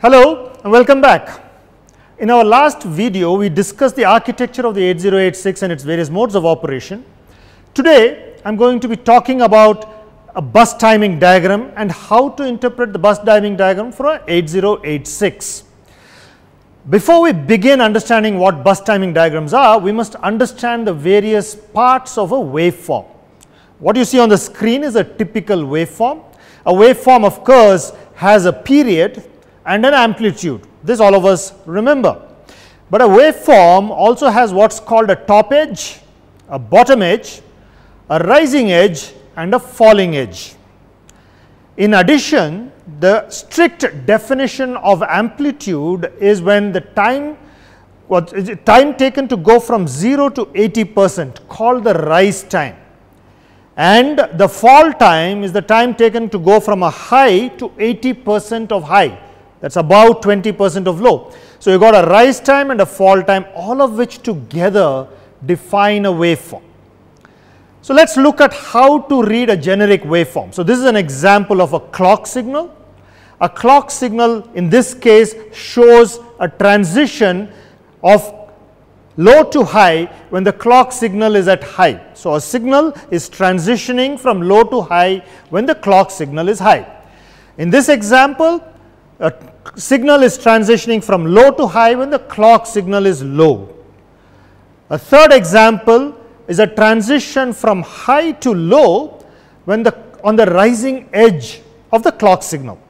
Hello and welcome back. In our last video, we discussed the architecture of the 8086 and its various modes of operation. Today, I am going to be talking about a bus timing diagram and how to interpret the bus timing diagram for an 8086. Before we begin understanding what bus timing diagrams are, we must understand the various parts of a waveform. What you see on the screen is a typical waveform. A waveform, of course, has a period and an amplitude. This all of us remember. But a waveform also has what's called a top edge, a bottom edge, a rising edge and a falling edge. In addition, the strict definition of amplitude is when the time taken to go from 0 to 80% called the rise time, and the fall time is the time taken to go from a high to 80% of high. That is about 20% of low. So, you got a rise time and a fall time, all of which together define a waveform. So, let us look at how to read a generic waveform. So, this is an example of a clock signal. A clock signal in this case shows a transition of low to high when the clock signal is at high. So, a signal is transitioning from low to high when the clock signal is high. In this example, a signal is transitioning from low to high when the clock signal is low. A third example is a transition from high to low when on the rising edge of the clock signal.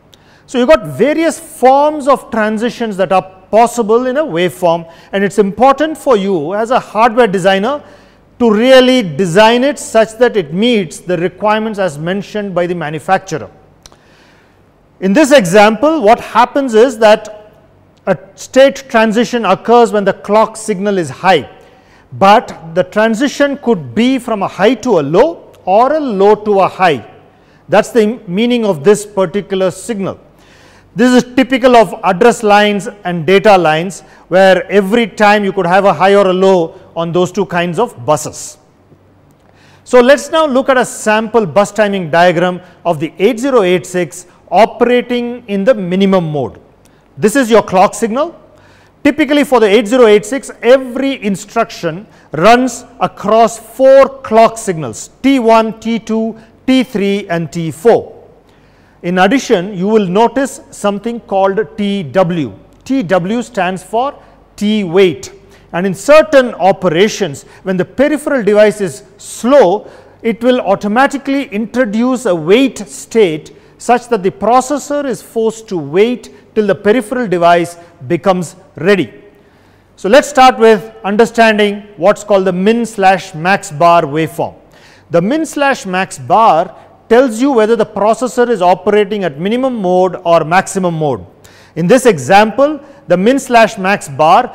So, you got various forms of transitions that are possible in a waveform, and it is important for you as a hardware designer to really design it such that it meets the requirements as mentioned by the manufacturer. In this example, what happens is that a state transition occurs when the clock signal is high, but the transition could be from a high to a low or a low to a high. That is the meaning of this particular signal. This is typical of address lines and data lines, where every time you could have a high or a low on those two kinds of buses. So, let us now look at a sample bus timing diagram of the 8086 operating in the minimum mode. This is your clock signal. Typically for the 8086, every instruction runs across 4 clock signals, T1, T2, T3 and T4. In addition, you will notice something called TW. TW stands for T wait, and in certain operations, when the peripheral device is slow, it will automatically introduce a wait state such that the processor is forced to wait till the peripheral device becomes ready. So, let us start with understanding what is called the min/max bar waveform. The min/max bar tells you whether the processor is operating at minimum mode or maximum mode. In this example, the min/max bar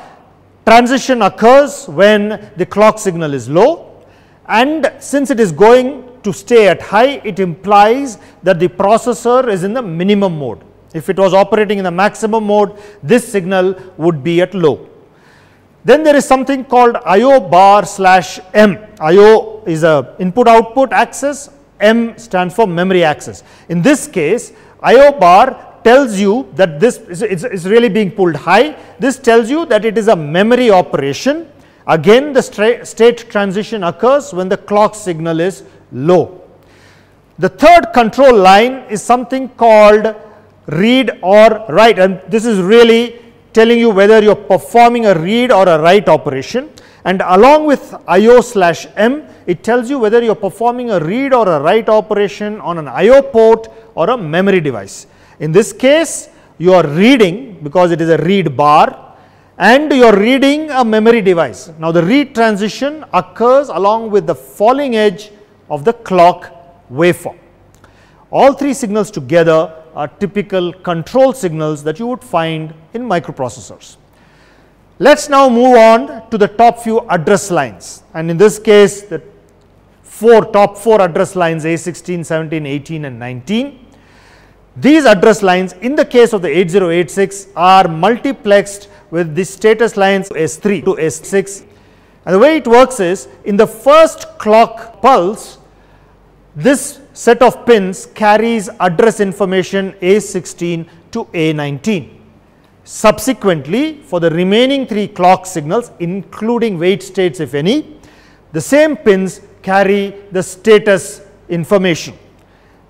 transition occurs when the clock signal is low, and since it is going to stay at high, it implies that the processor is in the minimum mode. If it was operating in the maximum mode, this signal would be at low. Then there is something called IO bar/M. IO is a input output access, M stands for memory access. In this case, IO bar tells you that this is really being pulled high. This tells you that it is a memory operation. Again, the state transition occurs when the clock signal is low. The third control line is something called read or write, and this is really telling you whether you are performing a read or a write operation, and along with IO/M, it tells you whether you are performing a read or a write operation on an IO port or a memory device. In this case, you are reading because it is a read bar, and you are reading a memory device. Now, the read transition occurs along with the falling edge of the clock waveform. All three signals together are typical control signals that you would find in microprocessors. Let us now move on to the top few address lines, and in this case the top 4 address lines A16, 17, 18 and 19. These address lines in the case of the 8086 are multiplexed with the status lines S3 to S6, and the way it works is, in the first clock pulse, this set of pins carries address information A16 to A19. Subsequently, for the remaining 3 clock signals, including wait states if any, the same pins carry the status information.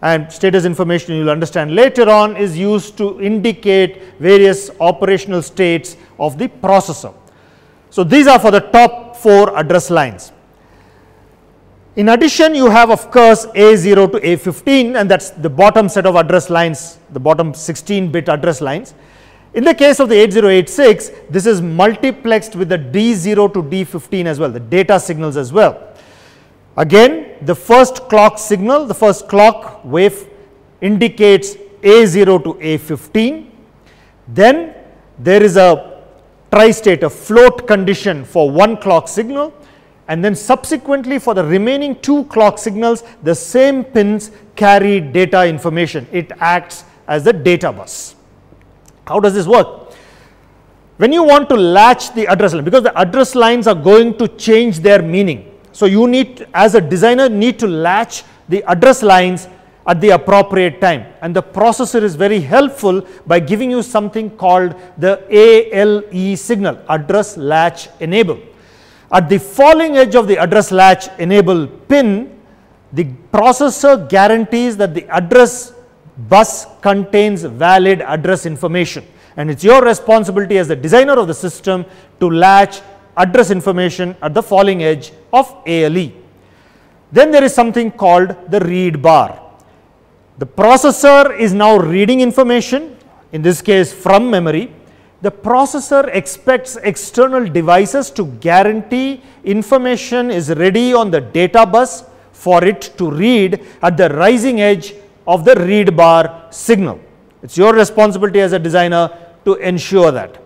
And status information, you will understand later on, is used to indicate various operational states of the processor. So, these are for the top 4 address lines. In addition, you have of course A0 to A15, and that is the bottom set of address lines, the bottom 16-bit address lines. In the case of the 8086, this is multiplexed with the D0 to D15 as well, the data signals as well. Again, the first clock signal, the first clock wave indicates A0 to A15. Then there is a tri-state, a float condition for 1 clock signal, and then subsequently for the remaining 2 clock signals, the same pins carry data information. It acts as the data bus. How does this work? When you want to latch the address line, because the address lines are going to change their meaning. So, you need, as a designer, need to latch the address lines at the appropriate time, and the processor is very helpful by giving you something called the ALE signal, address latch enable. At the falling edge of the address latch enable pin, the processor guarantees that the address bus contains valid address information, and it is your responsibility as the designer of the system to latch address information at the falling edge of ALE. Then there is something called the read bar. The processor is now reading information, in this case from memory. The processor expects external devices to guarantee information is ready on the data bus for it to read at the rising edge of the read bar signal. It is your responsibility as a designer to ensure that.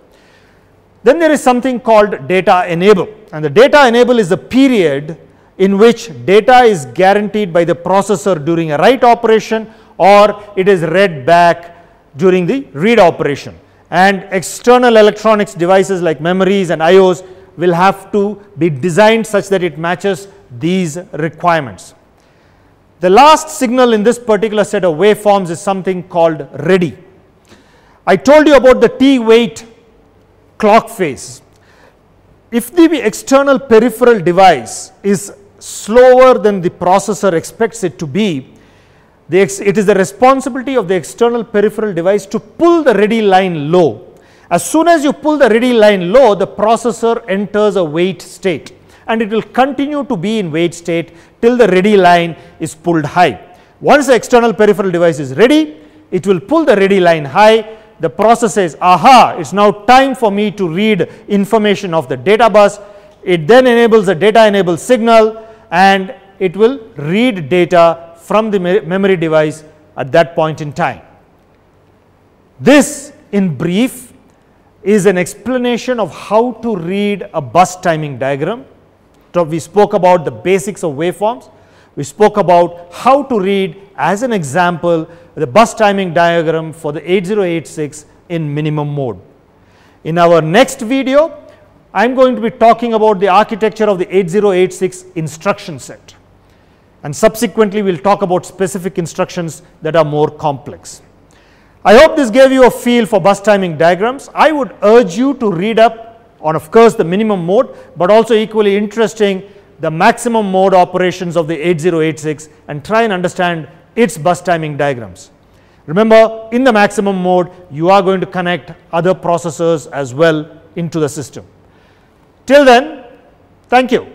Then there is something called data enable, and the data enable is the period in which data is guaranteed by the processor during a write operation, or it is read back during the read operation. And external electronics devices like memories and IOs will have to be designed such that it matches these requirements. The last signal in this particular set of waveforms is something called ready. I told you about the T wait clock phase. If the external peripheral device is slower than the processor expects it to be, it is the responsibility of the external peripheral device to pull the ready line low. As soon as you pull the ready line low, the processor enters a wait state, and it will continue to be in wait state till the ready line is pulled high. Once the external peripheral device is ready, it will pull the ready line high. The processor says, aha, it is now time for me to read information of the data bus. It then enables a data enable signal, and it will read data from the memory device at that point in time. This, in brief, is an explanation of how to read a bus timing diagram. So, we spoke about the basics of waveforms. We spoke about how to read, as an example, the bus timing diagram for the 8086 in minimum mode. In our next video, I am going to be talking about the architecture of the 8086 instruction set, and subsequently we will talk about specific instructions that are more complex. I hope this gave you a feel for bus timing diagrams. I would urge you to read up on, of course, the minimum mode, but also equally interesting, the maximum mode operations of the 8086, and try and understand its bus timing diagrams. Remember, in the maximum mode, you are going to connect other processors as well into the system. Till then, thank you.